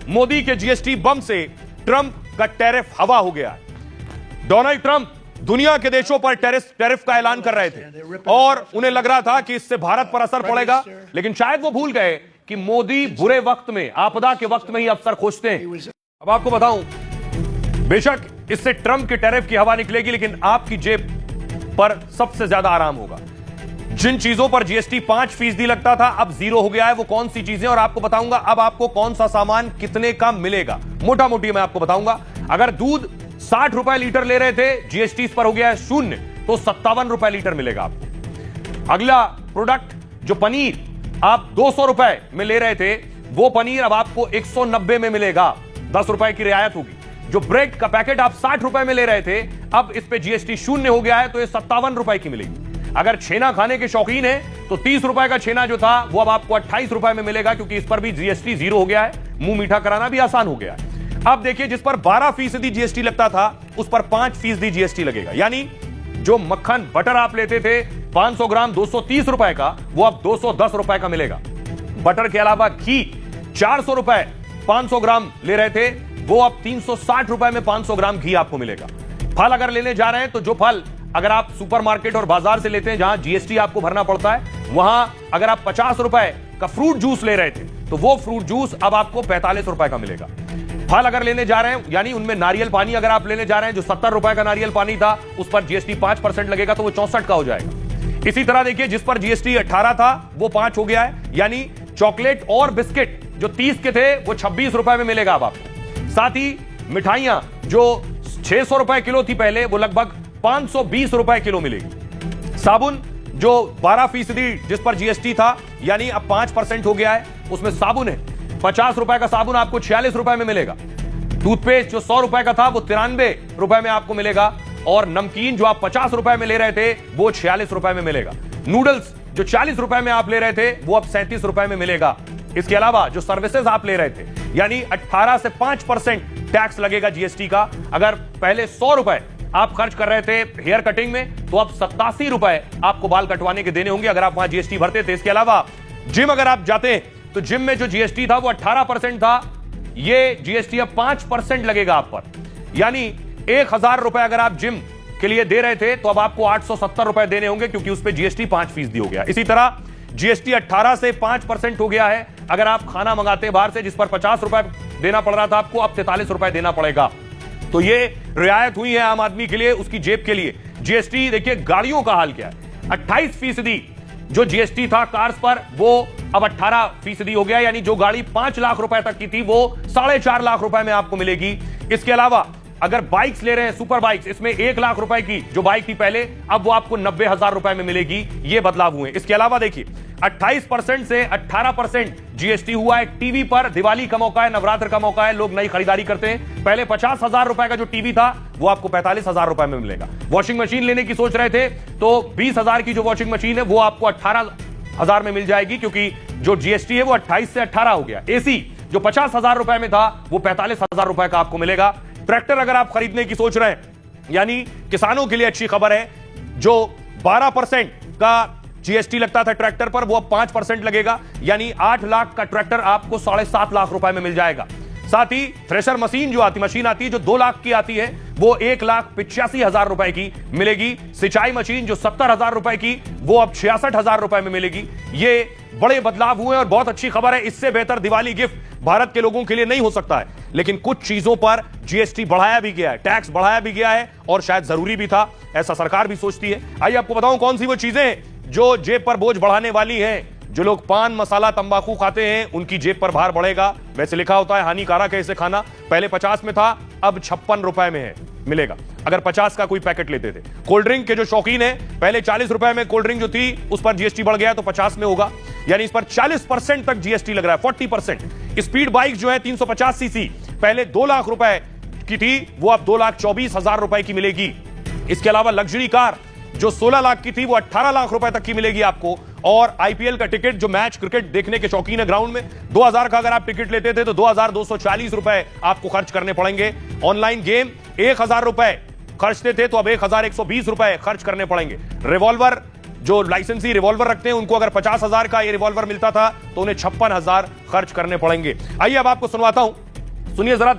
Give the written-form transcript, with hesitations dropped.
मोदी के जीएसटी बम से ट्रंप का टैरिफ हवा हो गया है। डोनाल्ड ट्रंप दुनिया के देशों पर टैरिफ का ऐलान कर रहे थे और उन्हें लग रहा था कि इससे भारत पर असर पड़ेगा, लेकिन शायद वो भूल गए कि मोदी बुरे वक्त में, आपदा के वक्त में ही अवसर खोजते हैं। अब आपको बताऊं, बेशक इससे ट्रंप के टैरिफ की हवा निकलेगी, लेकिन आपकी जेब पर सबसे ज्यादा आराम होगा। जिन चीजों पर जीएसटी 5% लगता था, अब 0 हो गया है। वो कौन सी चीजें, और आपको बताऊंगा अब आपको कौन सा सामान कितने का मिलेगा। मोटा मोटी मैं आपको बताऊंगा। अगर दूध 60 रुपए लीटर ले रहे थे, जीएसटी इस पर हो गया है 0, तो 57 रुपए लीटर मिलेगा आपको। अगला प्रोडक्ट जो पनीर आप 200 रुपए में ले रहे थे, वो पनीर अब आपको 190 में मिलेगा, 10 रुपए की रियायत होगी। जो ब्रेड का पैकेट आप 60 रुपए में ले रहे थे, अब इस पे जीएसटी 0 हो गया है, तो ये 57 रुपए की मिलेगी। अगर छेना खाने के शौकीन है तो 30 रुपए का छेना जो था वो अब आपको 28 रुपए में मिलेगा, क्योंकि इस पर भी जीएसटी 0 हो गया है। मुंह मीठा कराना भी आसान हो गया है। अब देखिए, जिस पर 12% जीएसटी लगता था, उस पर 5% जीएसटी लगेगा। यानी जो मक्खन बटर आप लेते थे 500 ग्राम 230 रुपए का, वो अब 210 रुपए का मिलेगा। बटर के अलावा घी 400 रुपए 500 ग्राम ले रहे थे, वो अब 360 रुपए में 500 ग्राम घी आपको मिलेगा। फल अगर लेने जा रहे हैं, तो जो फल अगर आप सुपरमार्केट और बाजार से लेते हैं, जहां जीएसटी आपको भरना पड़ता है, वहां अगर आप 50 रुपए का फ्रूट जूस ले रहे थे, तो वो फ्रूट जूस अब आपको 45 रुपए का मिलेगा। फल अगर लेने जा रहे हैं, यानी उनमें नारियल पानी अगर आप लेने जा रहे हैं, जो 70 रुपए का नारियल पानी था, उस पर जीएसटी 5% लगेगा, तो वो 64 का हो जाएगा। इसी तरह देखिए, जिस पर जीएसटी 18 था, वो 5 हो गया है। यानी चॉकलेट और बिस्किट जो 30 के थे, वो 26 रुपए में मिलेगा अब आपको। साथ ही मिठाइयां जो 600 रुपए किलो थी पहले, वो लगभग 520 रुपए किलो मिलेगी। साबुन जो 12% जिस पर जीएसटी था, यानी अब 5% हो गया है, उसमें साबुन है 50 रुपए का साबुन आपको 46 रुपए में मिलेगा। टूथपेस्ट जो 100 रुपए का था, वो 93 रुपए में आपको मिलेगा। और नमकीन जो आप 50 रुपए में ले रहे थे, वो 46 रुपए में मिलेगा। नूडल्स जो 40 रुपए में आप ले रहे थे, वो अब 37 रुपए में मिलेगा। इसके अलावा जो सर्विसेज आप ले रहे थे, यानी 18 से 5% टैक्स लगेगा जीएसटी का। अगर पहले 100 रुपए आप खर्च कर रहे थे हेयर कटिंग में, तो अब 87 रुपए आपको बाल कटवाने के देने होंगे, अगर आप वहां जीएसटी भरते थे। इसके अलावा जिम अगर आप जाते हैं, तो जिम में जो जीएसटी था वो 18% था, ये जीएसटी अब 5% लगेगा आप पर। यानी 1000 रुपए अगर आप जिम के लिए दे रहे थे, तो अब आपको 870 रुपए देने होंगे, क्योंकि उस पर जीएसटी 5% हो गया। इसी तरह जीएसटी 18 से 5% हो गया है अगर आप खाना मंगाते हैं बाहर से, जिस पर 50 रुपए देना पड़ रहा था आपको, अब 43 रुपए देना पड़ेगा। तो ये रियायत हुई है आम आदमी के लिए, उसकी जेब के लिए। जीएसटी देखिए, गाड़ियों का हाल क्या है। 28% जो जीएसटी था कार्स पर, वो अब 18% हो गया। यानी जो गाड़ी 5 लाख रुपए तक की थी, वो 4.5 लाख रुपए में आपको मिलेगी। इसके अलावा अगर बाइक्स ले रहे हैं, सुपर बाइक्स, इसमें 1 लाख रुपए की जो बाइक थी पहले, अब वो आपको 90,000 रुपए में मिलेगी। ये बदलाव हुए। इसके अलावा देखिए, 28% से 18% जीएसटी हुआ है टीवी पर। दिवाली का मौका है, नवरात्र का मौका है, लोग नई खरीदारी करते हैं। पहले 50,000 रुपए का जो टीवी था, वो आपको 45,000 रुपए में मिलेगा। वॉशिंग मशीन लेने की सोच रहे थे, तो 20,000 की जो वॉशिंग मशीन है, वो आपको 18,000 में मिल जाएगी, क्योंकि जो जीएसटी है वो 28 से 18 हो गया। एसी जो 50,000 रुपए में था, वो 45,000 रुपए का आपको मिलेगा। ट्रैक्टर अगर आप खरीदने की सोच रहे हैं, यानी किसानों के लिए अच्छी खबर है, जो 12% का जीएसटी लगता था ट्रैक्टर पर, वो अब 5% लगेगा। यानी 8 लाख का ट्रैक्टर आपको 7.5 लाख रुपए में मिल जाएगा। साथ ही थ्रेशर मशीन जो मशीन आती है, जो 2 लाख की आती है, वो 1,85,000 रुपए की मिलेगी। सिंचाई मशीन जो 70,000 रुपए की, वो अब 66,000 रुपए में मिलेगी। ये बड़े बदलाव हुए और बहुत अच्छी खबर है। इससे बेहतर दिवाली गिफ्ट भारत के लोगों के लिए नहीं हो सकता है। लेकिन कुछ चीजों पर जीएसटी बढ़ाया भी गया है, टैक्स बढ़ाया भी गया है, और शायद जरूरी भी था, ऐसा सरकार भी सोचती है। आइए आपको बताऊं कौन सी वो चीजें जो जेब पर बोझ बढ़ाने वाली हैं। जो लोग पान मसाला तंबाकू खाते हैं, उनकी जेब पर भार बढ़ेगा। वैसे लिखा होता है हानिकारक है इसे खाना। पहले 50 में था, अब 56 रुपए में है, मिलेगा अगर 50 का कोई पैकेट लेते थे। कोल्ड ड्रिंक के जो शौकीन है, पहले 40 रुपए में कोल्ड ड्रिंक जो थी, उस पर जीएसटी बढ़ गया, तो 50 में होगा। यानी इस पर 40% तक जीएसटी लग रहा है, 40%। स्पीड बाइक जो है 350 सीसी, पहले 2 लाख रुपए की थी, वो अब 2,24,000 रुपए की मिलेगी। इसके अलावा लग्जरी कार जो 16 लाख की थी, वो 18 लाख रुपए तक की मिलेगी आपको। और आईपीएल का टिकट, जो मैच क्रिकेट देखने के शौकीन है ग्राउंड में, 2000 का अगर आप टिकट लेते थे, तो 2,240 रुपए आपको खर्च करने पड़ेंगे। ऑनलाइन गेम 1,000 रुपए खर्चते थे, तो अब 1,120 रुपए खर्च करने पड़ेंगे। रिवॉल्वर जो लाइसेंसी रिवॉल्वर रखते हैं, उनको अगर 50,000 का ये रिवॉल्वर मिलता था, तो उन्हें 56,000 खर्च करने पड़ेंगे। आइए अब आपको सुनवाता हूं सुनिए जरा।